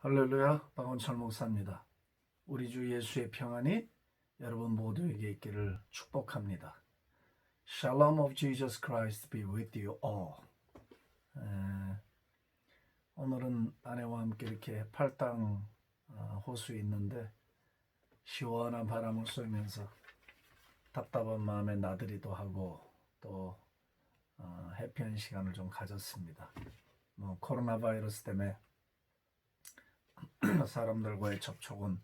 할렐루야, 박원철 목사입니다. 우리 주 예수의 평안이 여러분 모두에게 있기를 축복합니다. Shalom of Jesus Christ be with you all. 오늘은 아내와 함께 이렇게 팔당 호수에 있는데 시원한 바람을 쐬면서 답답한 마음에 나들이도 하고 또 해피한 시간을 좀 가졌습니다. 코로나 바이러스 때문에 사람들과의 접촉은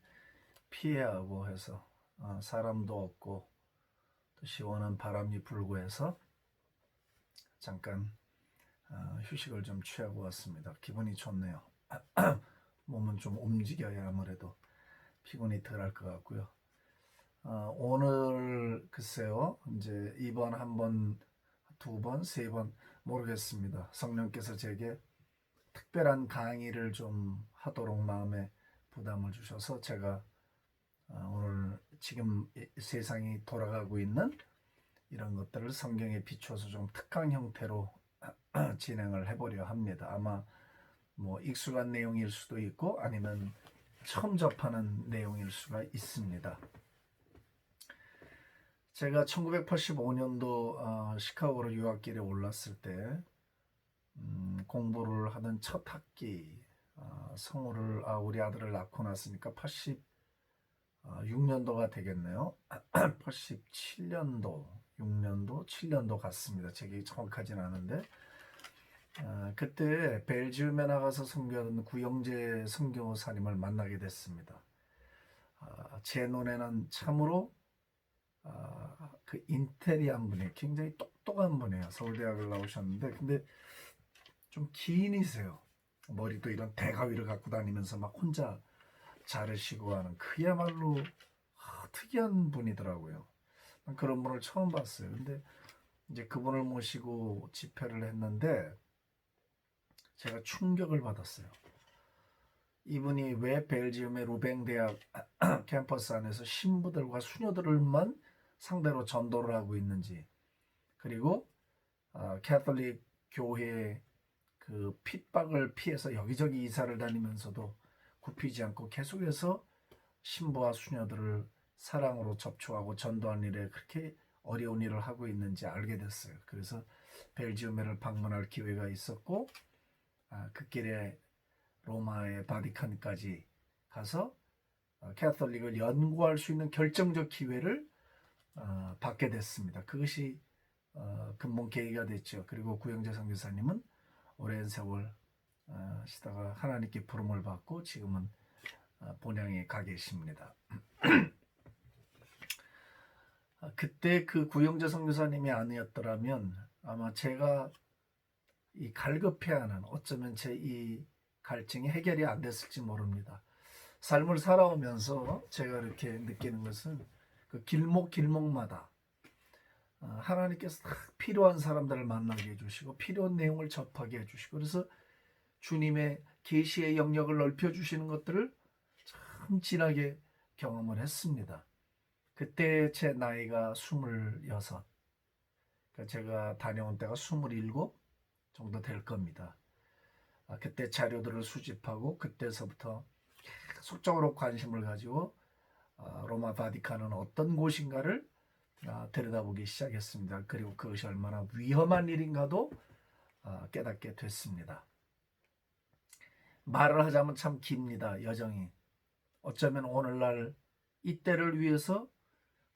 피해야 하고 해서 사람도 없고 또 시원한 바람이 불고 해서 잠깐 휴식을 좀 취하고 왔습니다. 기분이 좋네요. 몸은 좀 움직여야 아무래도 피곤이 덜할 것 같고요. 오늘 글쎄요, 이제 이번 한 번, 두 번, 세 번 모르겠습니다. 성령께서 제게 특별한 강의를 좀 하도록 마음에 부담을 주셔서 제가 오늘 지금 세상이 돌아가고 있는 이런 것들을 성경에 비추어서 좀 특강 형태로 진행을 해보려 합니다. 아마 뭐 익숙한 내용일 수도 있고 아니면 처음 접하는 내용일 수가 있습니다. 제가 1985년도 시카고로 유학길에 올랐을 때 공부를 하던 첫 학기 성우를 우리 아들을 낳고 났으니까 86년도가 되겠네요. 87년도, 6년도, 7년도 같습니다. 제게 정확하진 않은데 그때 벨지움에 나가서 섬겨던 구영재 선교사님을 만나게 됐습니다. 제 눈에는 참으로 그 인텔리한 분이에요. 굉장히 똑똑한 분이에요. 서울대학을 나오셨는데 근데 좀 기인이세요. 머리도 이런 대가위를 갖고 다니면서 막 혼자 자르시고 하는 그야말로 특이한 분이더라고요. 그런 분을 처음 봤어요. 근데 이제 그분을 모시고 집회를 했는데 제가 충격을 받았어요. 이분이 왜 벨지움의 루뱅 대학 캠퍼스 안에서 신부들과 수녀들만 상대로 전도를 하고 있는지, 그리고 캐톨릭 교회의 그 핍박을 피해서 여기저기 이사를 다니면서도 굽히지 않고 계속해서 신부와 수녀들을 사랑으로 접촉하고 전도한 일에 그렇게 어려운 일을 하고 있는지 알게 됐어요. 그래서 벨지움을 방문할 기회가 있었고 그 길에 로마의 바티칸까지 가서 캐톨릭을 연구할 수 있는 결정적 기회를 받게 됐습니다. 그것이 근본 계기가 됐죠. 그리고 구영재 선교사님은 오랜 세월 시다가 하나님께 부름을 받고 지금은 본향에 가 계십니다. 그때 그 구영재 선교사님이 아니었더라면 아마 제가 이 갈급해하는 어쩌면 제 이 갈증이 해결이 안 됐을지 모릅니다. 삶을 살아오면서 제가 이렇게 느끼는 것은 그 길목마다 하나님께서 다 필요한 사람들을 만나게 해주시고 필요한 내용을 접하게 해주시고 그래서 주님의 계시의 영역을 넓혀주시는 것들을 참 진하게 경험을 했습니다. 그때 제 나이가 26, 그러니까 제가 다녀온 때가 27 정도 될 겁니다. 그때 자료들을 수집하고 그때서부터 계속적으로 관심을 가지고 로마 바티칸은 어떤 곳인가를 들여다보기 시작했습니다. 그리고 그것이 얼마나 위험한 일인가도 깨닫게 됐습니다. 말을 하자면 참 깁니다. 여정이. 어쩌면 오늘날 이때를 위해서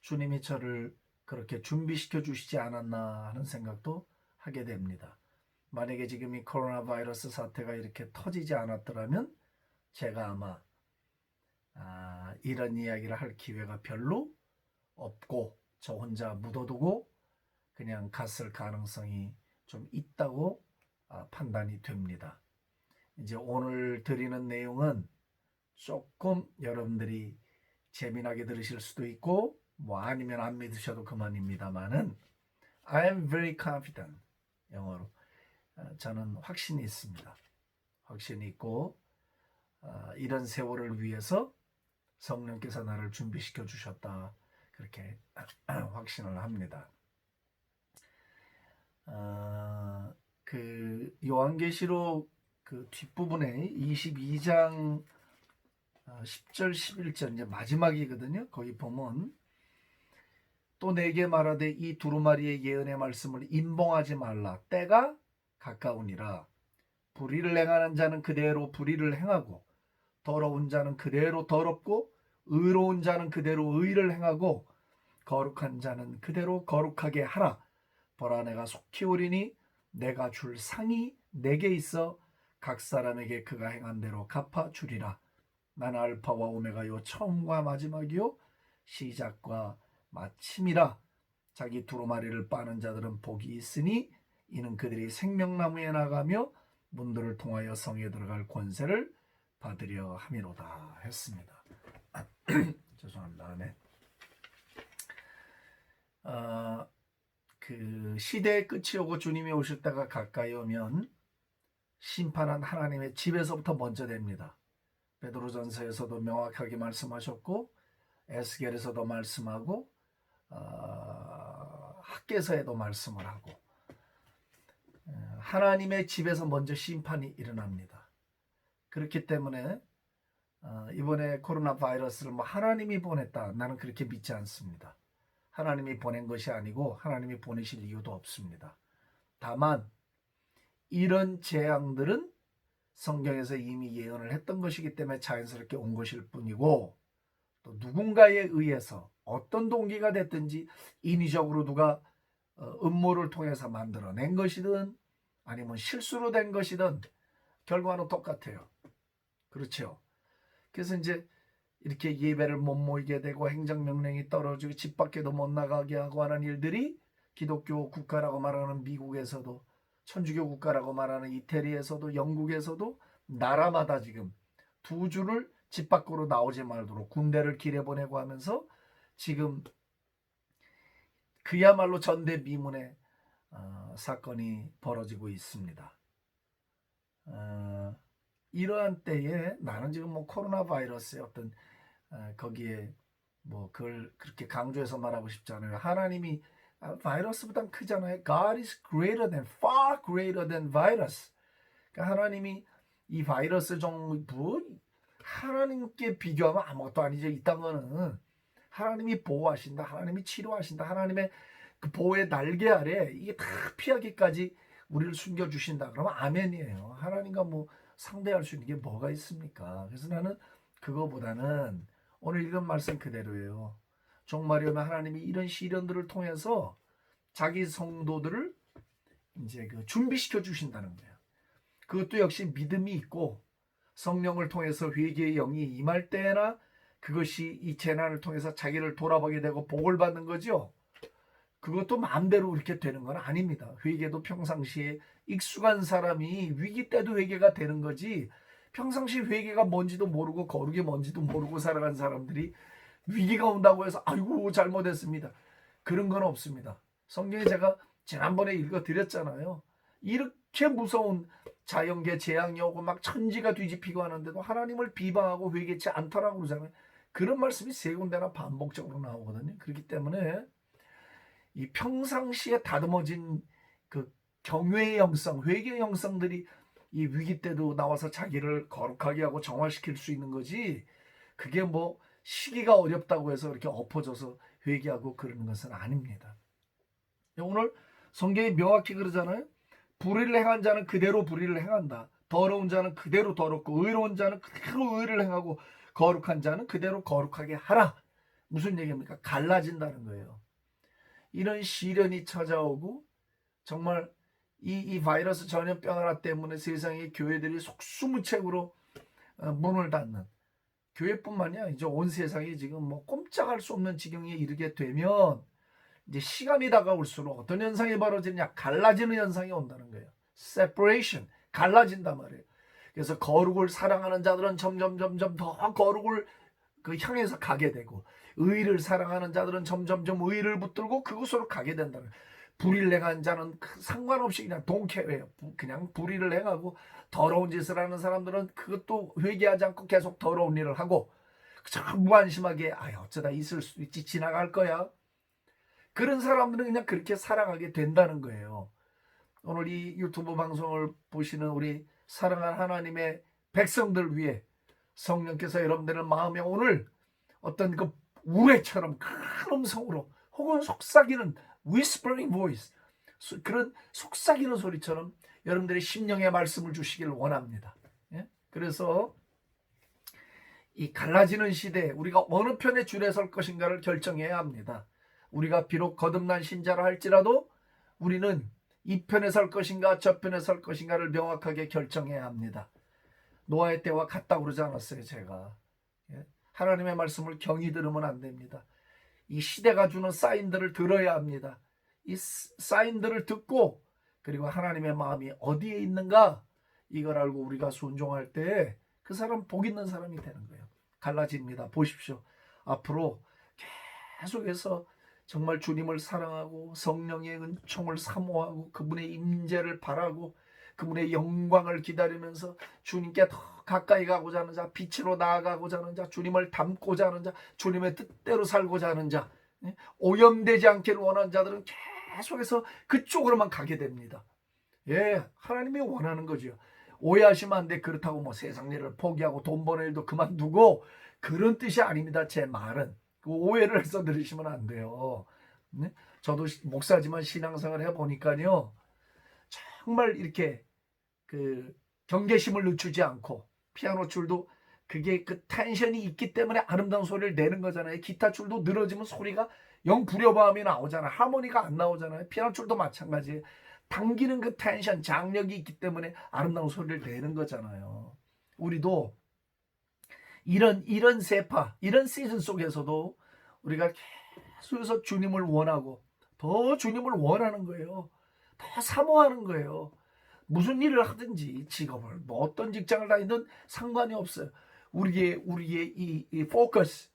주님이 저를 그렇게 준비시켜 주시지 않았나 하는 생각도 하게 됩니다. 만약에 지금 이 코로나 바이러스 사태가 이렇게 터지지 않았더라면 제가 아마 이런 이야기를 할 기회가 별로 없고 저 혼자 묻어두고 그냥 갔을 가능성이 좀 있다고 판단이 됩니다. 이제 오늘 드리는 내용은 조금 여러분들이 재미나게 들으실 수도 있고 뭐 아니면 안 믿으셔도 그만입니다만은 I am very confident, 영어로 저는 확신이 있습니다. 확신이 있고 이런 세월을 위해서 성령께서 나를 준비시켜 주셨다 그렇게 확신을 합니다. 그 요한계시록 그 뒷부분에 22장 10절 11절 이제 마지막이거든요. 거기 보면 또 내게 말하되 이 두루마리의 예언의 말씀을 임봉하지 말라. 때가 가까우니라. 불의를 행하는 자는 그대로 불의를 행하고 더러운 자는 그대로 더럽고 의로운 자는 그대로 의를 행하고 거룩한 자는 그대로 거룩하게 하라. 보라 내가 속히 오리니 내가 줄 상이 내게 있어 각 사람에게 그가 행한 대로 갚아주리라. 나는 알파와 오메가요 처음과 마지막이요 시작과 마침이라. 자기 두루마리를 빠는 자들은 복이 있으니 이는 그들이 생명나무에 나가며 문들을 통하여 성에 들어갈 권세를 받으려 함이로다 했습니다. 죄송합니다. 네. 그 시대의 끝이 오고 주님이 오실 때가 가까이 오면 심판은 하나님의 집에서부터 먼저 됩니다. 베드로전서에서도 명확하게 말씀하셨고 에스겔에서도 말씀하고 학개서에도 말씀을 하고 하나님의 집에서 먼저 심판이 일어납니다. 그렇기 때문에 이번에 코로나 바이러스를 뭐 하나님이 보냈다, 나는 그렇게 믿지 않습니다. 하나님이 보낸 것이 아니고 하나님이 보내실 이유도 없습니다. 다만 이런 재앙들은 성경에서 이미 예언을 했던 것이기 때문에 자연스럽게 온 것일 뿐이고, 또 누군가에 의해서 어떤 동기가 됐든지 인위적으로 누가 음모를 통해서 만들어낸 것이든 아니면 실수로 된 것이든 결과는 똑같아요. 그렇죠. 그래서 이제 이렇게 예배를 못 모이게 되고 행정명령이 떨어지고 집 밖에도 못 나가게 하고 하는 일들이 기독교 국가라고 말하는 미국에서도, 천주교 국가라고 말하는 이태리에서도, 영국에서도 나라마다 지금 두 주를 집 밖으로 나오지 말도록 군대를 길에 보내고 하면서 지금 그야말로 전대미문의 사건이 벌어지고 있습니다. 이러한 때에 나는 지금 뭐 코로나 바이러스의 어떤 거기에 뭐 그걸 그렇게 강조해서 말하고 싶지 않아요. 하나님이 바이러스보단 크잖아요. God is greater than, far greater than virus. 그러니까 하나님이 이 바이러스 정부 하나님께 비교하면 아무것도 아니죠. 이딴 거는 하나님이 보호하신다, 하나님이 치료하신다, 하나님의 그 보호의 날개 아래 이게 다 피하기까지 우리를 숨겨주신다. 그러면 아멘이에요. 하나님과 뭐 상대할 수 있는 게 뭐가 있습니까? 그래서 나는 그거보다는 오늘 읽은 말씀 그대로예요. 종말이 오면 하나님이 이런 시련들을 통해서 자기 성도들을 이제 그 준비시켜 주신다는 거예요. 그것도 역시 믿음이 있고 성령을 통해서 회개의 영이 임할 때나 그것이 이 재난을 통해서 자기를 돌아보게 되고 복을 받는 거죠. 그것도 마음대로 그렇게 되는 건 아닙니다. 회개도 평상시에 익숙한 사람이 위기 때도 회개가 되는 거지, 평상시 회개가 뭔지도 모르고 거룩이 뭔지도 모르고 살아간 사람들이 위기가 온다고 해서 아이고 잘못했습니다, 그런 건 없습니다. 성경에 제가 지난번에 읽어드렸잖아요. 이렇게 무서운 자연계 재앙이 오고 막 천지가 뒤집히고 하는데도 하나님을 비방하고 회개치 않더라고 그러잖아요. 그런 말씀이 세 군데나 반복적으로 나오거든요. 그렇기 때문에 이 평상시에 다듬어진 그 경외의 영성, 회개의 영성들이 이 위기 때도 나와서 자기를 거룩하게 하고 정화시킬 수 있는 거지, 그게 뭐 시기가 어렵다고 해서 이렇게 엎어져서 회개하고 그러는 것은 아닙니다. 오늘 성경이 명확히 그러잖아요. 불의를 행한 자는 그대로 불의를 행한다. 더러운 자는 그대로 더럽고 의로운 자는 그대로 의를 행하고 거룩한 자는 그대로 거룩하게 하라. 무슨 얘기입니까? 갈라진다는 거예요. 이런 시련이 찾아오고 정말 이 바이러스 전염병 하나 때문에 세상의 교회들이 속수무책으로 문을 닫는, 교회뿐만이 아니라 이제 온 세상이 지금 뭐 꼼짝할 수 없는 지경에 이르게 되면 이제 시간이 다가올수록 어떤 현상이 벌어지느냐, 갈라지는 현상이 온다는 거예요. separation, 갈라진단 말이에요. 그래서 거룩을 사랑하는 자들은 점점 더 거룩을 향해서 가게 되고, 의를 사랑하는 자들은 점점 의를 붙들고 그곳으로 가게 된다는 거예요. 불의를 행한 자는 상관없이 그냥 don't care예요. 그냥 불의를 행하고 더러운 짓을 하는 사람들은 그것도 회개하지 않고 계속 더러운 일을 하고 무관심하게 어쩌다 있을 수 있지, 지나갈 거야, 그런 사람들은 그냥 그렇게 살아가게 된다는 거예요. 오늘 이 유튜브 방송을 보시는 우리 사랑하는 하나님의 백성들 위해 성령께서 여러분들의 마음에 오늘 어떤 그 우레처럼 큰 음성으로 혹은 속삭이는 whispering voice, 그런 속삭이는 소리처럼 여러분들의 심령의 말씀을 주시기를 원합니다. 예? 그래서 이 갈라지는 시대에 우리가 어느 편의 줄에 설 것인가를 결정해야 합니다. 우리가 비록 거듭난 신자라 할지라도 우리는 이 편에 설 것인가 저 편에 설 것인가를 명확하게 결정해야 합니다. 노아의 때와 같다고 그러지 않았어요, 제가. 예? 하나님의 말씀을 경히 들으면 안 됩니다. 이 시대가 주는 사인들을 들어야 합니다. 이 사인들을 듣고 그리고 하나님의 마음이 어디에 있는가 이걸 알고 우리가 순종할 때 그 사람 복 있는 사람이 되는 거예요. 갈라집니다. 보십시오. 앞으로 계속해서 정말 주님을 사랑하고 성령의 은총을 사모하고 그분의 임재를 바라고 그분의 영광을 기다리면서 주님께 더 가까이 가고자 하는 자, 빛으로 나아가고자 하는 자, 주님을 닮고자 하는 자, 주님의 뜻대로 살고자 하는 자, 오염되지 않기를 원하는 자들은 계속해서 그쪽으로만 가게 됩니다. 예, 하나님이 원하는 거죠. 오해하시면 안 돼. 그렇다고 뭐 세상 일을 포기하고 돈 버는 일도 그만두고 그런 뜻이 아닙니다. 제 말은. 그 오해를 해서 들으시면 안 돼요. 저도 목사지만 신앙생활 해보니까요. 정말 이렇게 그 경계심을 늦추지 않고 피아노 줄도 그게 그 텐션이 있기 때문에 아름다운 소리를 내는 거잖아요. 기타 줄도 늘어지면 소리가 영 불협화음이 나오잖아요. 하모니가 안 나오잖아요. 피아노 줄도 마찬가지예요. 당기는 그 텐션, 장력이 있기 때문에 아름다운 소리를 내는 거잖아요. 우리도 이런 세파, 이런 시즌 속에서도 우리가 계속해서 주님을 원하고 더 주님을 원하는 거예요. 더 사모하는 거예요. 무슨 일을 하든지 직업을 뭐 어떤 직장을 다니든 상관이 없어요. 우리의 이 포커스,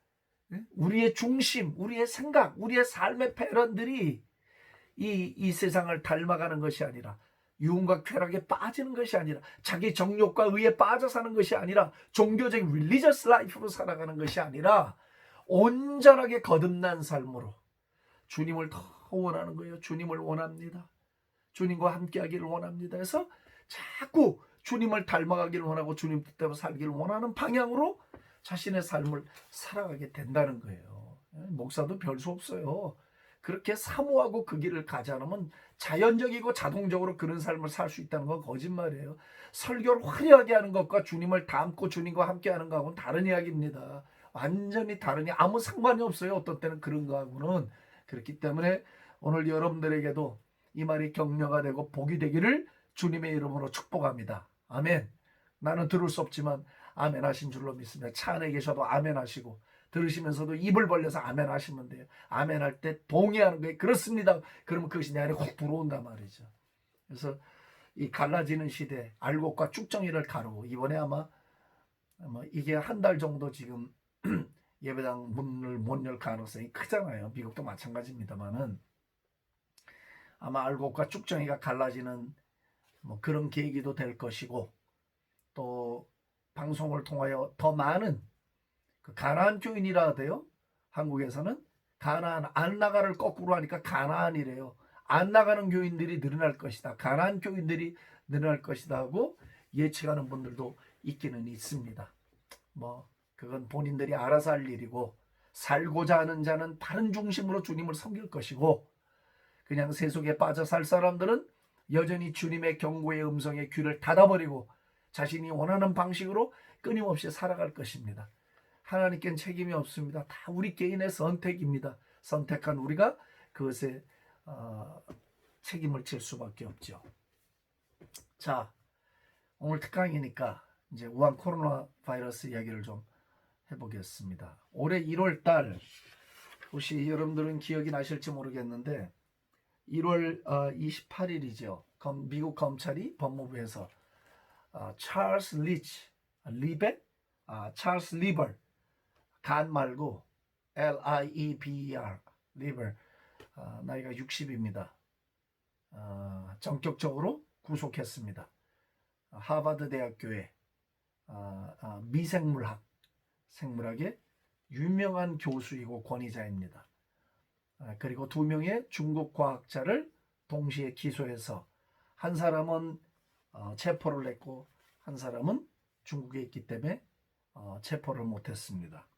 우리의 중심, 우리의 생각, 우리의 삶의 패런들이 이 세상을 닮아가는 것이 아니라 유흥과 쾌락에 빠지는 것이 아니라 자기 정욕과 의에 빠져 사는 것이 아니라 종교적인 릴리저스 라이프로 살아가는 것이 아니라 온전하게 거듭난 삶으로 주님을 더 원하는 거예요. 주님을 원합니다. 주님과 함께하기를 원합니다. 그래서 자꾸 주님을 닮아가기를 원하고 주님 뜻대로 살기를 원하는 방향으로 자신의 삶을 살아가게 된다는 거예요. 목사도 별 수 없어요. 그렇게 사모하고 그 길을 가지 않으면 자연적이고 자동적으로 그런 삶을 살 수 있다는 건 거짓말이에요. 설교를 화려하게 하는 것과 주님을 닮고 주님과 함께하는 거하고는 다른 이야기입니다. 완전히 다르니 아무 상관이 없어요. 어떤 때는 그런 거하고는. 그렇기 때문에 오늘 여러분들에게도 이 말이 격려가 되고 복이 되기를 주님의 이름으로 축복합니다. 아멘. 나는 들을 수 없지만 아멘 하신 줄로 믿습니다. 차 안에 계셔도 아멘 하시고 들으시면서도 입을 벌려서 아멘 하시면 돼요. 아멘 할 때 동의하는 거예요. 그렇습니다. 그러면 그것이 내 안에 훅 들어온단 말이죠. 그래서 이 갈라지는 시대 알곡과 쭉정이를 가르고 이번에 아마 이게 한 달 정도 지금 예배당 문을 못 열 가능성이 크잖아요. 미국도 마찬가지입니다만은 아마 알곡과 쭉정이가 갈라지는 뭐 그런 계기도 될 것이고 또 방송을 통하여 더 많은 그 가나안 교인이라 하대요. 한국에서는 가나안 안 나가를 거꾸로 하니까 가나안이래요. 안 나가는 교인들이 늘어날 것이다. 가나안 교인들이 늘어날 것이다 하고 예측하는 분들도 있기는 있습니다. 뭐 그건 본인들이 알아서 할 일이고 살고자 하는 자는 다른 중심으로 주님을 섬길 것이고 그냥 세속에 빠져 살 사람들은 여전히 주님의 경고의 음성에 귀를 닫아버리고 자신이 원하는 방식으로 끊임없이 살아갈 것입니다. 하나님께는 책임이 없습니다. 다 우리 개인의 선택입니다. 선택한 우리가 그것에 책임을 질 수밖에 없죠. 자, 오늘 특강이니까 이제 우한 코로나 바이러스 이야기를 좀 해보겠습니다. 올해 1월 달 혹시 여러분들은 기억이 나실지 모르겠는데 1월 28일이죠. 미국 검찰이 법무부에서 찰스 리버 간 말고 Lieber 리버 나이가 60입니다. 전격적으로 구속했습니다. 하버드 대학교의 생물학의 유명한 교수이고 권위자입니다. 그리고 2명의 중국 과학자를 동시에 기소해서 한 사람은 체포를 했고 한 사람은 중국에 있기 때문에 체포를 못했습니다.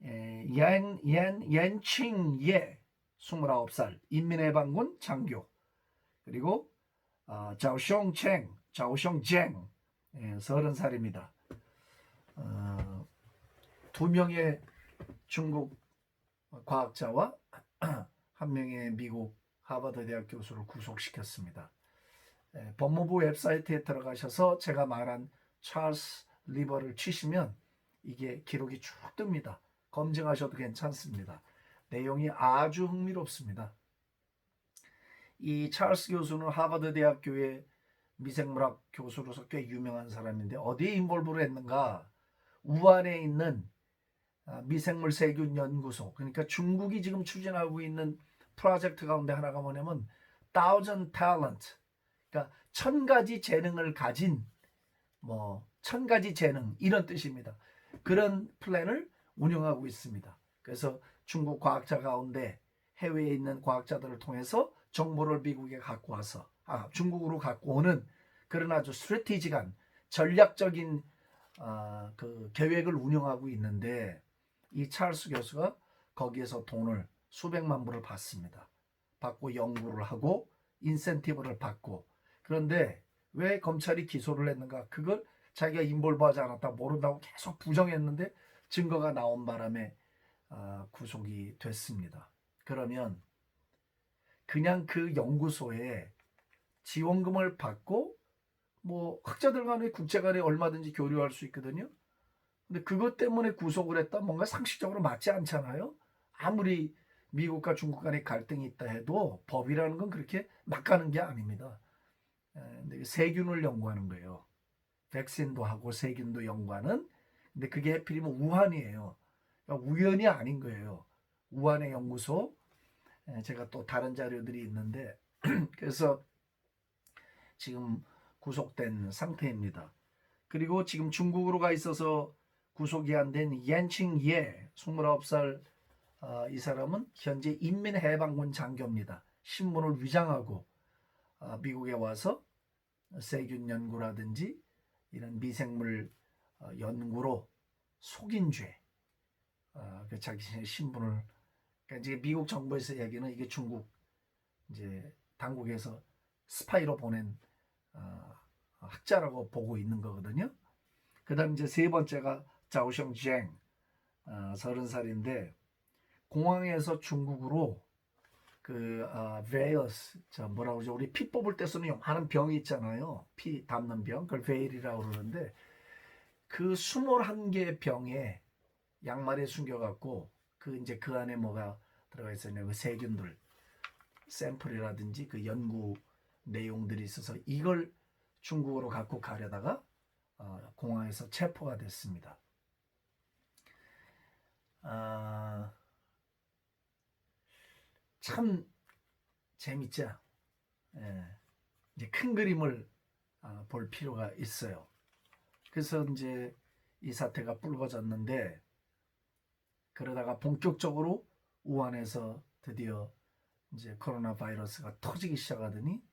옌칭예 29살 인민해방군 장교, 그리고 자오숑쟁 30살입니다. 두 명의 중국 과학자와 한 명의 미국 하버드 대학 교수를 구속시켰습니다. 법무부 웹사이트에 들어가셔서 제가 말한 찰스 리버를 치시면 이게 기록이 쭉 뜹니다. 검증하셔도 괜찮습니다. 내용이 아주 흥미롭습니다. 이 찰스 교수는 하버드 대학교의 미생물학 교수로서 꽤 유명한 사람인데 어디에 인볼브를 했는가? 우한에 있는 미생물 세균 연구소, 그러니까 중국이 지금 추진하고 있는 프로젝트 가운데 하나가 뭐냐면 Thousand Talent, 그러니까 1000가지 재능을 가진 1000가지 재능 이런 뜻입니다. 그런 플랜을 운영하고 있습니다. 그래서 중국 과학자 가운데 해외에 있는 과학자들을 통해서 정보를 미국에 갖고 와서 중국으로 갖고 오는 그런 아주 스트래티지한 전략적인 그 계획을 운영하고 있는데, 이 찰스 교수가 거기에서 돈을 수백만 불을 받습니다. 받고 연구를 하고 인센티브를 받고. 그런데 왜 검찰이 기소를 했는가? 그걸 자기가 인볼브하지 않았다, 모른다고 계속 부정했는데 증거가 나온 바람에 구속이 됐습니다. 그러면 그냥 그 연구소에 지원금을 받고 학자들 간에 국제 간에 얼마든지 교류할 수 있거든요. 근데 그것 때문에 구속을 했다, 뭔가 상식적으로 맞지 않잖아요. 아무리 미국과 중국 간에 갈등이 있다 해도 법이라는 건 그렇게 막 가는 게 아닙니다. 근데 세균을 연구하는 거예요. 백신도 하고 세균도 연구하는. 근데 그게 하필이면 우한이에요. 그러니까 우연이 아닌 거예요. 우한의 연구소. 제가 또 다른 자료들이 있는데 그래서 지금 구속된 상태입니다. 그리고 지금 중국으로 가 있어서 구속이 안 된 옌칭예 29살 이 사람은 현재 인민해방군 장교입니다. 신분을 위장하고 미국에 와서 세균 연구라든지 이런 미생물 연구로 속인 죄, 자기 신분을, 그러니까 이제 미국 정부에서 얘기는 이게 중국 이제 당국에서 스파이로 보낸 학자라고 보고 있는 거거든요. 그다음 이제 세 번째가 자오숑쟁 30살인데 공항에서 중국으로 그 베일스, 뭐라고 그러죠? 우리 피 뽑을 때 쓰는 요만한 병이 있잖아요. 피 담는 병, 그걸 베일이라고 그러는데 그 21개 병에 양말에 숨겨갖고 이제 그 안에 뭐가 들어가 있었냐, 그 세균들 샘플이라든지 그 연구 내용들이 있어서 이걸 중국으로 갖고 가려다가 공항에서 체포가 됐습니다. 참 재밌죠. 이제 큰 그림을 볼 필요가 있어요. 그래서 이제 이 사태가 불거졌는데, 그러다가 본격적으로 우한에서 드디어 이제 코로나 바이러스가 터지기 시작하더니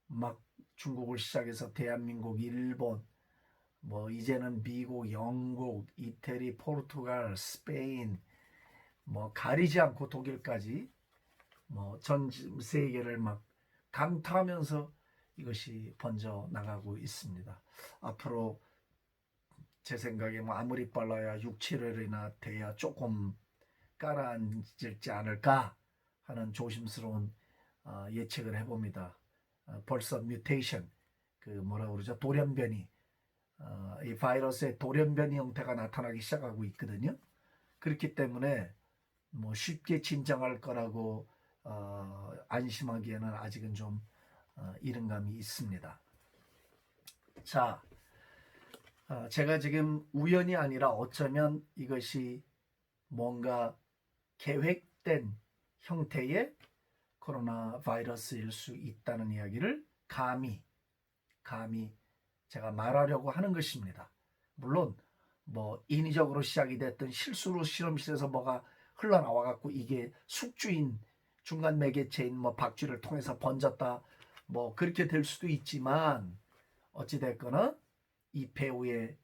막 중국을 시작해서 대한민국, 일본, 이제는 미국, 영국, 이태리, 포르투갈, 스페인, 가리지 않고 독일까지 전 세계를 막 강타하면서 이것이 번져 나가고 있습니다. 앞으로 제 생각에 아무리 빨라야 6, 7월이나 돼야 조금 가라앉지 않을까 하는 조심스러운 예측을 해봅니다. 벌써 뮤테이션, 뭐라고 그러죠? 돌연변이, 이 바이러스의 돌연변이 형태가 나타나기 시작하고 있거든요. 그렇기 때문에 쉽게 진정할 거라고 안심하기에는 아직은 좀 이른 감이 있습니다. 자, 제가 지금 우연이 아니라 어쩌면 이것이 뭔가 계획된 형태의 코로나 바이러스일 수 있다는 이야기를 감히 제가 말하려고 하는 것입니다. 물론 인위적으로 시작이 됐든 실수로 실험실에서 뭐가 흘러나와 갖고 이게 숙주인 중간 매개체인 박쥐를 통해서 번졌다, 그렇게 될 수도 있지만 어찌 됐거나 이 배후의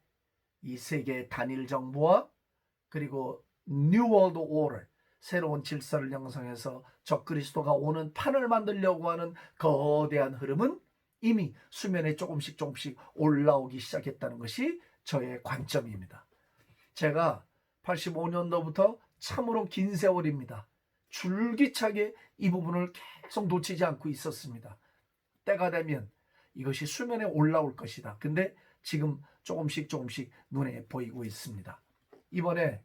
이 세계의 단일 정부와 그리고 New World Order, 새로운 질서를 형성해서 적그리스도가 오는 판을 만들려고 하는 거대한 흐름은 이미 수면에 조금씩 올라오기 시작했다는 것이 저의 관점입니다. 제가 85년도부터 참으로 긴 세월입니다. 줄기차게 이 부분을 계속 놓치지 않고 있었습니다. 때가 되면 이것이 수면에 올라올 것이다. 근데 지금 조금씩 눈에 보이고 있습니다. 이번에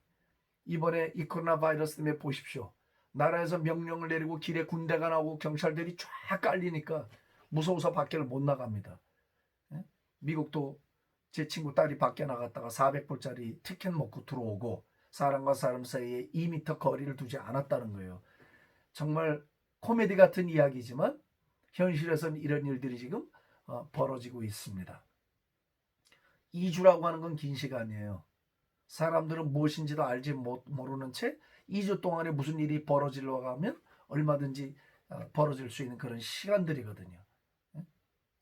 이 코로나 바이러스 때문에 보십시오. 나라에서 명령을 내리고 길에 군대가 나오고 경찰들이 쫙 깔리니까 무서워서 밖에를 못 나갑니다. 미국도 제 친구 딸이 밖에 나갔다가 400불짜리 티켓 먹고 들어오고 사람과 사람 사이에 2m 거리를 두지 않았다는 거예요. 정말 코미디 같은 이야기지만 현실에서는 이런 일들이 지금 벌어지고 있습니다. 2주라고 하는 건 긴 시간이에요. 사람들은 무엇인지도 알지 모르는 채 2주 동안에 무슨 일이 벌어지려고 하면 얼마든지 벌어질 수 있는 그런 시간들이거든요.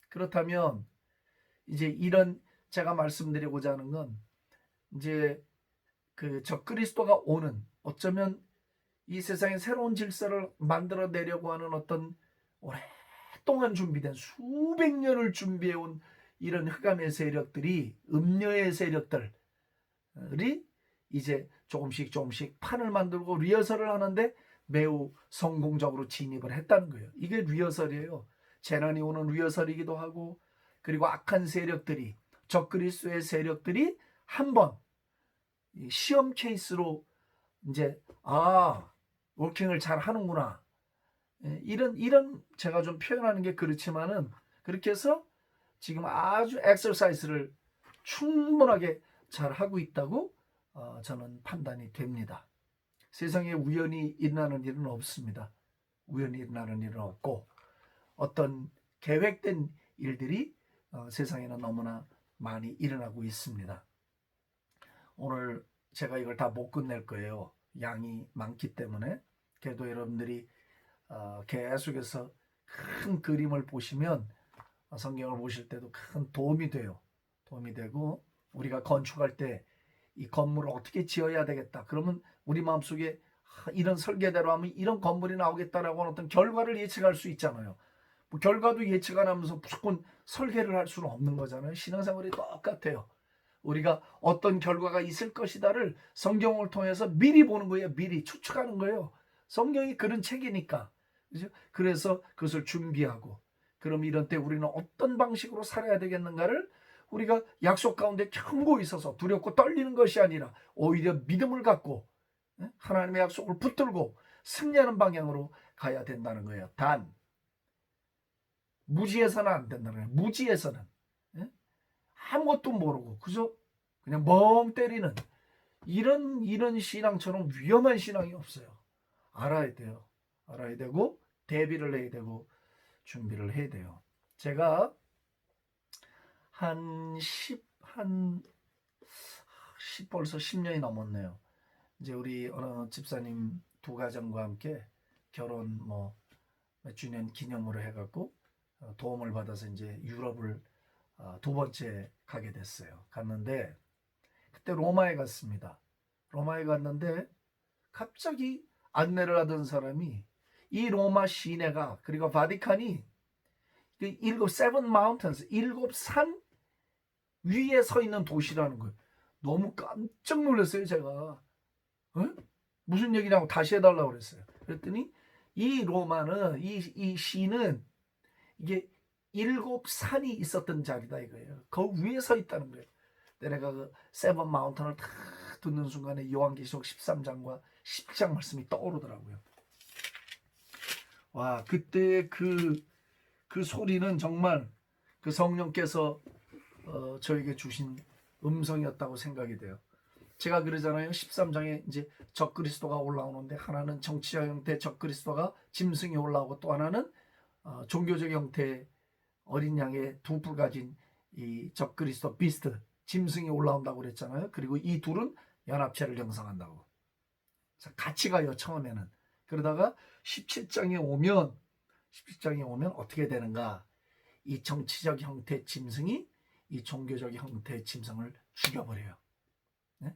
그렇다면 이제 이런 제가 말씀드리고자 하는 건 이제 그 적그리스도가 오는 어쩌면 이 세상에 새로운 질서를 만들어내려고 하는 어떤 오랫동안 준비된 수백 년을 준비해온 이런 흑암의 세력들이 음녀의 세력들이 이제 조금씩 판을 만들고 리허설을 하는데 매우 성공적으로 진입을 했다는 거예요. 이게 리허설이에요. 재난이 오는 리허설이기도 하고 그리고 악한 세력들이 적그리스도의 세력들이 한번 시험 케이스로 이제 워킹을 잘 하는구나. 이런 제가 좀 표현하는 게 그렇지만은 그렇게 해서 지금 아주 엑서사이즈를 충분하게 잘 하고 있다고 저는 판단이 됩니다. 세상에 우연히 일어나는 일은 없습니다. 우연히 일어나는 일은 없고 어떤 계획된 일들이 세상에는 너무나 많이 일어나고 있습니다. 오늘 제가 이걸 다 못 끝낼 거예요. 양이 많기 때문에. 그래도 여러분들이 계속해서 큰 그림을 보시면 성경을 보실 때도 큰 도움이 돼요. 도움이 되고 우리가 건축할 때 이 건물을 어떻게 지어야 되겠다. 그러면 우리 마음속에 이런 설계대로 하면 이런 건물이 나오겠다라고 하는 어떤 결과를 예측할 수 있잖아요. 뭐 결과도 예측 안 하면서 무조건 설계를 할 수는 없는 거잖아요. 신앙생활이 똑같아요. 우리가 어떤 결과가 있을 것이다를 성경을 통해서 미리 보는 거예요. 미리 추측하는 거예요. 성경이 그런 책이니까. 그죠? 그래서 그것을 준비하고 그럼 이런 때 우리는 어떤 방식으로 살아야 되겠는가를 우리가 약속 가운데 견고 있어서 두렵고 떨리는 것이 아니라 오히려 믿음을 갖고 하나님의 약속을 붙들고 승리하는 방향으로 가야 된다는 거예요. 단 무지해서는 안 된다는 거예요. 무지해서는 아무것도 모르고 그저 그냥 멍 때리는 이런 신앙처럼 위험한 신앙이 없어요. 알아야 돼요. 알아야 되고 대비를 해야 되고 준비를 해야 돼요. 제가 벌써 10년이 넘었네요. 이제 우리 어느 집사님 두 가정과 함께 결혼 몇 주년 기념으로 해갖고 도움을 받아서 이제 유럽을 두 번째 가게 됐어요. 갔는데 그때 로마에 갔습니다. 로마에 갔는데 갑자기 안내를 하던 사람이 이 로마 시내가 그리고 바티칸이 세븐 마운틴스 일곱 산 위에 서 있는 도시라는 거예요. 너무 깜짝 놀랐어요. 제가 무슨 얘기냐고 다시 해달라고 그랬어요. 그랬더니 이 로마는 이 시는 이게 7산이 있었던 자리다 이거예요. 그 위에 서 있다는 거예요. 내가 그 세븐 마운틴을 탁 듣는 순간에 요한계시록 13장과 10장 말씀이 떠오르더라고요. 와, 그때 그 소리는 정말 그 성령께서 저에게 주신 음성이었다고 생각이 돼요. 제가 그러잖아요. 13장에 이제 적그리스도가 올라오는데 하나는 정치적 형태 적그리스도가 짐승이 올라오고 또 하나는 종교적 형태 어린 양의 두 뿔 가진 이 적그리스도 비스트 짐승이 올라온다고 그랬잖아요. 그리고 이 둘은 연합체를 형성한다고. 같이 가요 처음에는. 그러다가 17장에 오면 어떻게 되는가? 이 정치적 형태 짐승이 이 종교적 형태의 짐승을 죽여버려요. 네?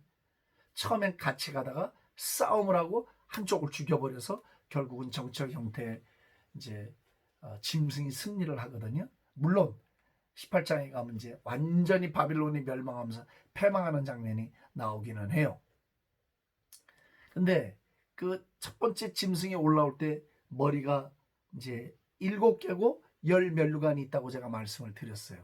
처음엔 같이 가다가 싸움을 하고 한쪽을 죽여버려서 결국은 정치적 형태의 이제 짐승이 승리를 하거든요. 물론 18장에 가면 이제 완전히 바빌론이 멸망하면서 패망하는 장면이 나오기는 해요. 근데 그 첫 번째 짐승이 올라올 때 머리가 이제 7개고 10면류관이 있다고 제가 말씀을 드렸어요.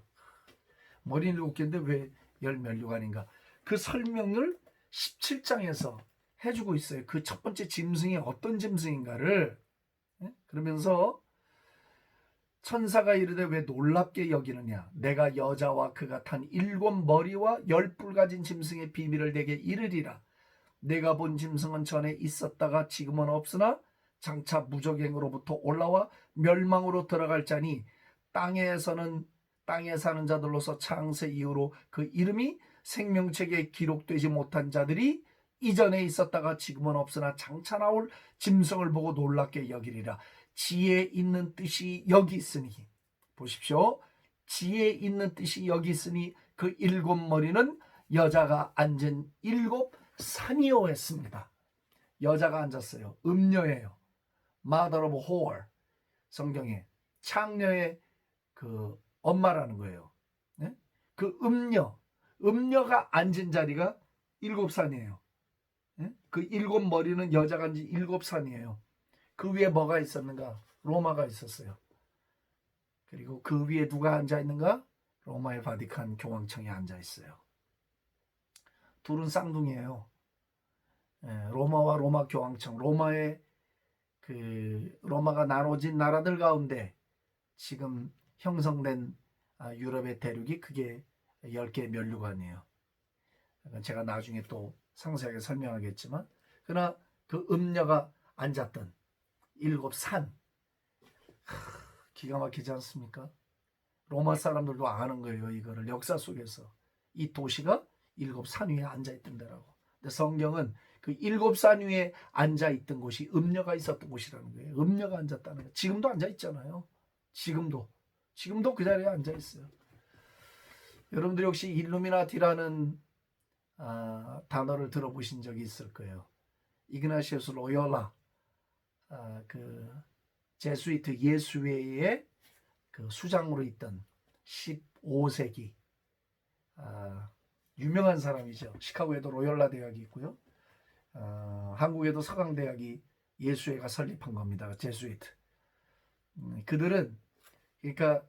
머리 7개인데 왜 10면류관인가? 그 설명을 17장에서 해주고 있어요. 그 첫 번째 짐승이 어떤 짐승인가를. 그러면서 천사가 이르되 왜 놀랍게 여기느냐? 내가 여자와 그가 탄 7머리와 10뿔 가진 짐승의 비밀을 내게 이르리라. 내가 본 짐승은 전에 있었다가 지금은 없으나 장차 무적행으로부터 올라와 멸망으로 들어갈 자니 땅에 사는 자들로서 창세 이후로 그 이름이 생명책에 기록되지 못한 자들이 이전에 있었다가 지금은 없으나 장차 나올 짐승을 보고 놀랍게 여기리라. 지혜 있는 뜻이 여기 있으니, 보십시오. 지혜 있는 뜻이 여기 있으니 그 7머리는 여자가 앉은 7산이요 했습니다. 여자가 앉았어요. 음녀예요. Mother of whore. 성경에 창녀의 그 엄마라는 거예요. 네? 그 음녀가 앉은 자리가 7산이에요. 네? 그 7머리는 여자가 앉은 7산이에요. 그 위에 뭐가 있었는가? 로마가 있었어요. 그리고 그 위에 누가 앉아 있는가? 로마의 바티칸 교황청이 앉아 있어요. 둘은 쌍둥이에요. 로마와 로마 교황청, 로마가 나눠진 나라들 가운데 지금 형성된 유럽의 대륙이 그게 10개의 면류관이에요. 제가 나중에 또 상세하게 설명하겠지만, 그러나 그 음녀가 앉았던 7산, 기가 막히지 않습니까? 로마 사람들도 아는 거예요. 이거를 역사 속에서 이 도시가 7산 위에 앉아있던 데라고. 근데 성경은 그 7산 위에 앉아있던 곳이 음녀가 있었던 곳이라는 거예요. 음녀가 앉았다는 거예요. 지금도 앉아있잖아요. 지금도 그 자리에 앉아있어요. 여러분들 혹시 일루미나티라는 단어를 들어보신 적이 있을 거예요. 이그나시우스 로열라, 그 제수이트 예수회의 그 수장으로 있던 15세기 유명한 사람이죠. 시카고에도 로열라 대학이 있고요. 한국에도 서강대학이 예수회가 설립한 겁니다. 제수이트. 그들은 그러니까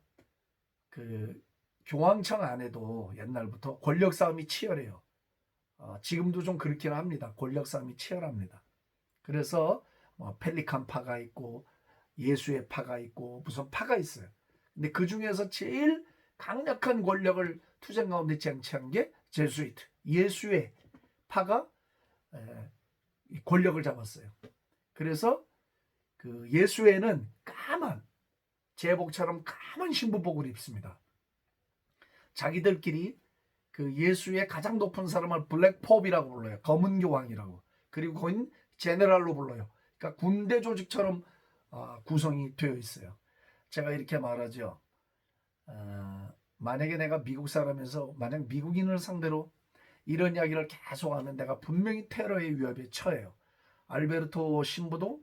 그 교황청 안에도 옛날부터 권력 싸움이 치열해요. 지금도 좀 그렇긴 합니다. 권력 싸움이 치열합니다. 그래서 펠리칸 파가 있고 예수의 파가 있고 무슨 파가 있어요. 근데 그 중에서 제일 강력한 권력을 투쟁 가운데 쟁취한 게 제수이트, 예수의 파가 권력을 잡았어요. 그래서 그 예수회는 까만 제복처럼 까만 신부복을 입습니다. 자기들끼리 그 예수의 가장 높은 사람을 블랙pop이라고 불러요. 검은 교황이라고. 그리고 거긴 제네랄로 불러요. 그러니까 군대 조직처럼 구성이 되어 있어요. 제가 이렇게 말하죠. 만약에 내가 미국 사람에서 만약 미국인을 상대로 이런 이야기를 계속하면 내가 분명히 테러의 위협에 처해요. 알베르토 신부도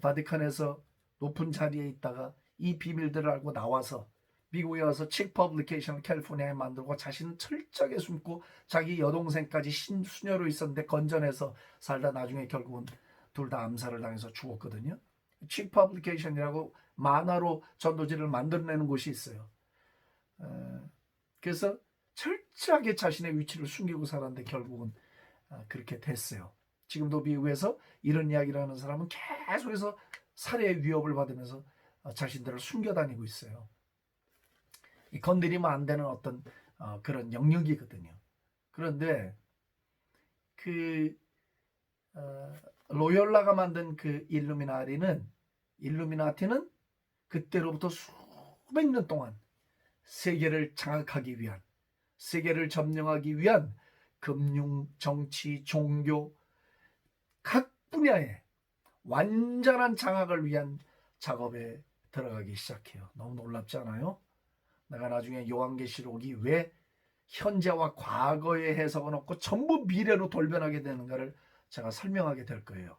바티칸에서 높은 자리에 있다가 이 비밀들을 알고 나와서 미국에 와서 칙 퍼블리케이션을 캘리포니아에 만들고 자신은 철저하게 숨고 자기 여동생까지 수녀로 있었는데 건전해서 살다 나중에 결국은 둘 다 암살을 당해서 죽었거든요. 칙 퍼블리케이션이라고 만화로 전도지를 만들어내는 곳이 있어요. 그래서 철저하게 자신의 위치를 숨기고 살았는데 결국은 그렇게 됐어요. 지금도 미국에서 이런 이야기를 하는 사람은 계속해서 살해의 위협을 받으면서 자신들을 숨겨다니고 있어요. 건드리면 안 되는 어떤 그런 영역이거든요. 그런데 그 로열라가 만든 그 일루미나티는 그때로부터 수백 년 동안 세계를 장악하기 위한, 세계를 점령하기 위한 금융, 정치, 종교 각 분야에 완전한 장악을 위한 작업에 들어가기 시작해요. 너무 놀랍지 않아요? 내가 나중에 요한계시록이 왜 현재와 과거의 해석은 없고 전부 미래로 돌변하게 되는가를 제가 설명하게 될 거예요.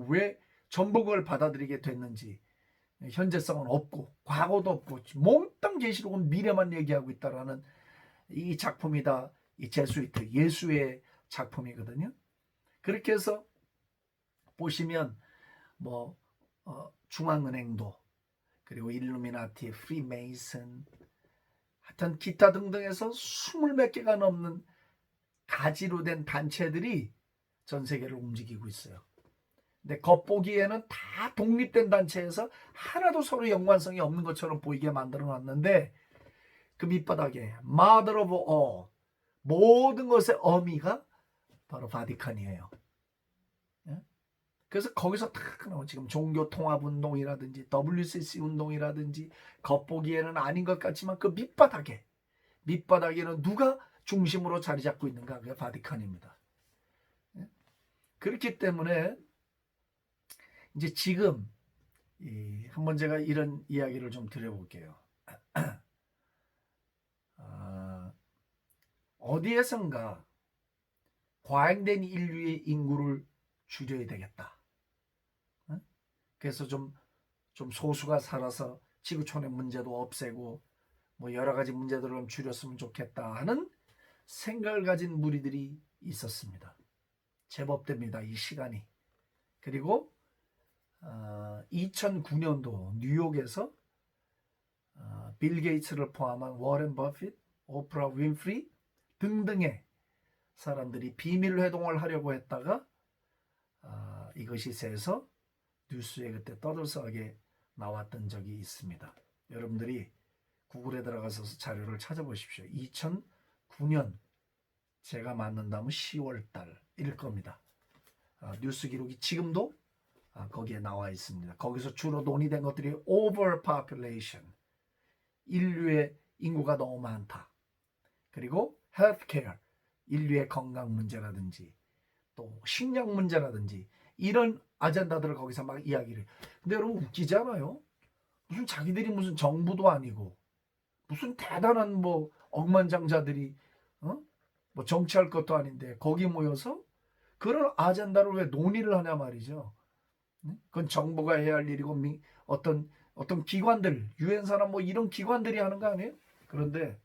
왜 전부 그걸 받아들이게 됐는지, 현재성은 없고 과거도 없고 몽땅 계시록은 미래만 얘기하고 있다라는 이 작품이다. 이 제수이트 예수의 작품이거든요. 그렇게 해서 보시면 뭐 중앙은행도, 그리고 일루미나티, 프리메이슨, 하여튼 기타 등등해서 20몇 개가 넘는 가지로 된 단체들이 전 세계를 움직이고 있어요. 근데 겉보기에는 다 독립된 단체에서 하나도 서로 연관성이 없는 것처럼 보이게 만들어 놨는데, 그 밑바닥에 Mother of all, 모든 것의 어미가 바로 바티칸이에요. 그래서 거기서 딱 나오고, 지금 종교통합운동이라든지 WCC 운동이라든지 겉보기에는 아닌 것 같지만 그 밑바닥에는 누가 중심으로 자리 잡고 있는가? 그게 바티칸입니다. 그렇기 때문에 이제 지금 한번 제가 이런 이야기를 좀 드려볼게요. 어디에선가 과잉된 인류의 인구를 줄여야 되겠다. 그래서 좀 소수가 살아서 지구촌의 문제도 없애고 뭐 여러 가지 문제들을 좀 줄였으면 좋겠다 하는 생각을 가진 무리들이 있었습니다. 제법 됩니다, 이 시간이. 그리고 2009년도 뉴욕에서 빌 게이츠를 포함한 워렌 버핏, 오프라 윈프리 등등의 사람들이 비밀 회동을 하려고 했다가 이것이 새서 뉴스에 그때 떠들썩하게 나왔던 적이 있습니다. 여러분들이 구글에 들어가서 자료를 찾아보십시오. 2009년 제가 맞는다면 10월 달일 겁니다. 뉴스 기록이 지금도 거기에 나와 있습니다. 거기서 주로 논의된 것들이 overpopulation, 인류의 인구가 너무 많다. 그리고 healthcare, 인류의 건강 문제라든지 또 식량 문제라든지 이런 아젠다들을 거기서 막 이야기를 해요. 근데 여러분 웃기지 않아요? 무슨 자기들이 무슨 정부도 아니고 무슨 대단한 뭐 억만장자들이 뭐 정치할 것도 아닌데 거기 모여서 그런 아젠다를 왜 논의를 하냐 말이죠. 그건 정부가 해야 할 일이고 어떤 기관들, 유엔사나 뭐 이런 기관들이 하는 거 아니에요? 그런데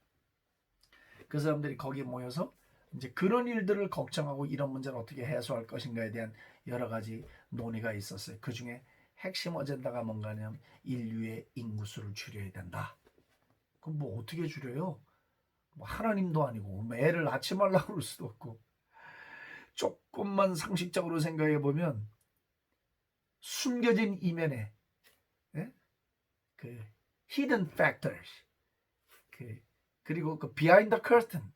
그 사람들이 거기 모여서 이제 그런 일들을 걱정하고 이런 문제를 어떻게 해소할 것인가에 대한 여러 가지 논의가 있었어요. 그 중에 핵심 어젠다가 뭔가냐면 인류의 인구수를 줄여야 된다. 그럼 뭐 어떻게 줄여요? 뭐 하나님도 아니고 애를 낳지 말라고 그럴 수도 없고, 조금만 상식적으로 생각해 보면 숨겨진 이면에 그 hidden factors, 그리고 그 behind the curtain,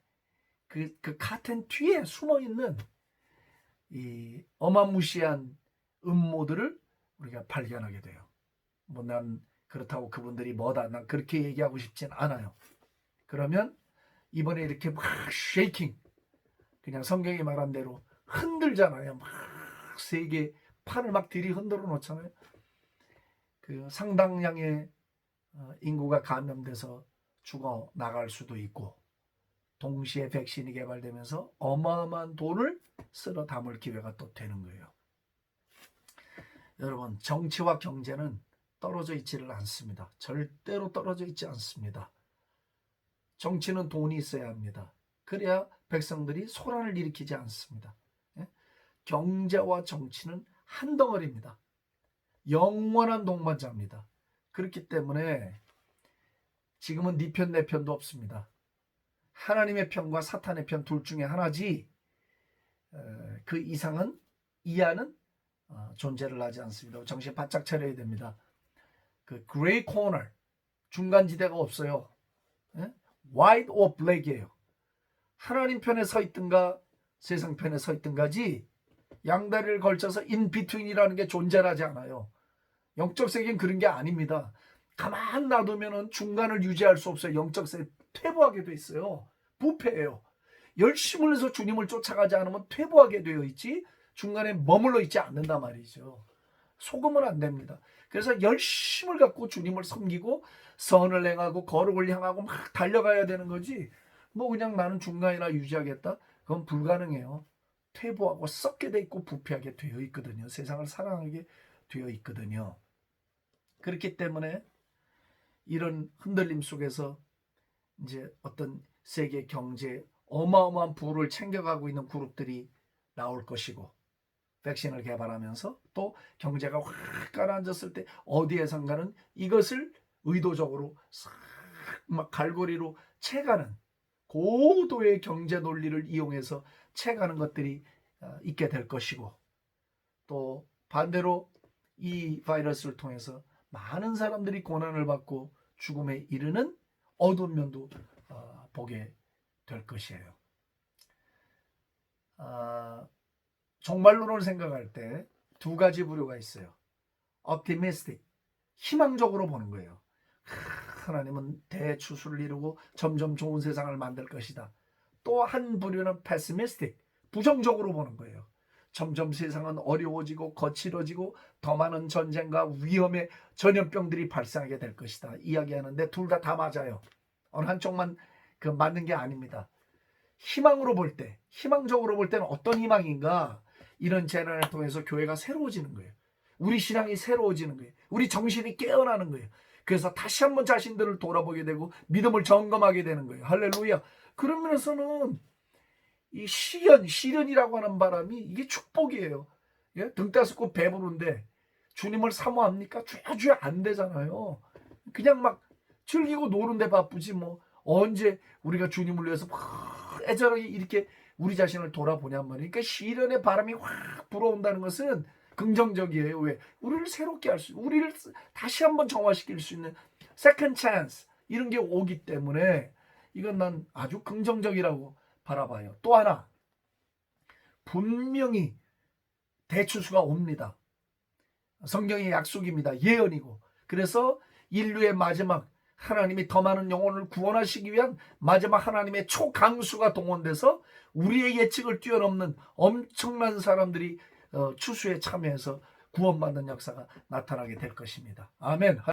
그 카텐 뒤에 숨어 있는 이 어마무시한 음모들을 우리가 발견하게 돼요. 뭐 난 그렇다고 그분들이 뭐다, 난 그렇게 얘기하고 싶진 않아요. 그러면 이번에 이렇게 막 쉐이킹, 그냥 성경이 말한 대로 흔들잖아요. 막 세계 판을 막 들이 흔들어 놓잖아요. 그 상당량의 인구가 감염돼서 죽어 나갈 수도 있고, 동시에 백신이 개발되면서 어마어마한 돈을 쓸어 담을 기회가 또 되는 거예요. 여러분, 정치와 경제는 떨어져 있지를 않습니다. 절대로 떨어져 있지 않습니다. 정치는 돈이 있어야 합니다. 그래야 백성들이 소란을 일으키지 않습니다. 경제와 정치는 한 덩어리입니다. 영원한 동반자입니다. 그렇기 때문에 지금은 네 편 내 편도 없습니다. 하나님의 편과 사탄의 편 둘 중에 하나지 그 이상은 이하는 존재를 하지 않습니다. 정신 바짝 차려야 됩니다. 그 그레이 코너, 중간지대가 없어요. white or black이에요. 하나님 편에 서 있든가 세상 편에 서 있든가지 양다리를 걸쳐서 in between이라는 게 존재하지 않아요. 영적 세계는 그런 게 아닙니다. 가만 놔두면 중간을 유지할 수 없어요. 영적 세계 퇴보하게 돼 있어요. 부패예요. 열심을 해서 주님을 쫓아가지 않으면 퇴보하게 되어 있지 중간에 머물러 있지 않는단 말이죠. 속으면 안 됩니다. 그래서 열심을 갖고 주님을 섬기고 선을 행하고 거룩을 향하고 막 달려가야 되는 거지. 뭐 그냥 나는 중간이나 유지하겠다? 그건 불가능해요. 퇴보하고 썩게 돼 있고 부패하게 되어 있거든요. 세상을 사랑하게 되어 있거든요. 그렇기 때문에 이런 흔들림 속에서 이제 어떤 세계 경제 어마어마한 부를 챙겨가고 있는 그룹들이 나올 것이고, 백신을 개발하면서 또 경제가 확 가라앉았을 때 어디에선가는 이것을 의도적으로 막 갈고리로 채가는, 고도의 경제 논리를 이용해서 채가는 것들이 있게 될 것이고, 또 반대로 이 바이러스를 통해서 많은 사람들이 고난을 받고 죽음에 이르는 어두운 면도 보게 될 것이에요. 정말로는 생각할 때 두 가지 부류가 있어요. optimistic, 희망적으로 보는 거예요. 하나님은 대추수를 이루고 점점 좋은 세상을 만들 것이다. 또 한 부류는 pessimistic, 부정적으로 보는 거예요. 점점 세상은 어려워지고 거칠어지고 더 많은 전쟁과 위험의 전염병들이 발생하게 될 것이다 이야기하는데, 둘 다 맞아요. 어느 한쪽만 맞는 게 아닙니다. 희망으로 볼 때, 희망적으로 볼 때는 어떤 희망인가? 이런 재난을 통해서 교회가 새로워지는 거예요. 우리 신앙이 새로워지는 거예요. 우리 정신이 깨어나는 거예요. 그래서 다시 한번 자신들을 돌아보게 되고 믿음을 점검하게 되는 거예요. 할렐루야. 그런 면에서는 이 시련이라고 하는 바람이 이게 축복이에요. 예? 등 따스고 배부른데 주님을 사모합니까? 주야 안 되잖아요. 그냥 막 즐기고 노는데 바쁘지 뭐 언제 우리가 주님을 위해서 애절하게 이렇게 우리 자신을 돌아보냔 말이에요. 그러니까 시련의 바람이 확 불어온다는 것은 긍정적이에요. 왜? 우리를 새롭게 할 수, 우리를 다시 한번 정화시킬 수 있는 second chance 이런 게 오기 때문에 이건 난 아주 긍정적이라고 바라봐요. 또 하나, 분명히 대추수가 옵니다. 성경의 약속입니다. 예언이고. 그래서 인류의 마지막, 하나님이 더 많은 영혼을 구원하시기 위한 마지막 하나님의 초강수가 동원돼서 우리의 예측을 뛰어넘는 엄청난 사람들이 추수에 참여해서 구원받는 역사가 나타나게 될 것입니다. 아멘.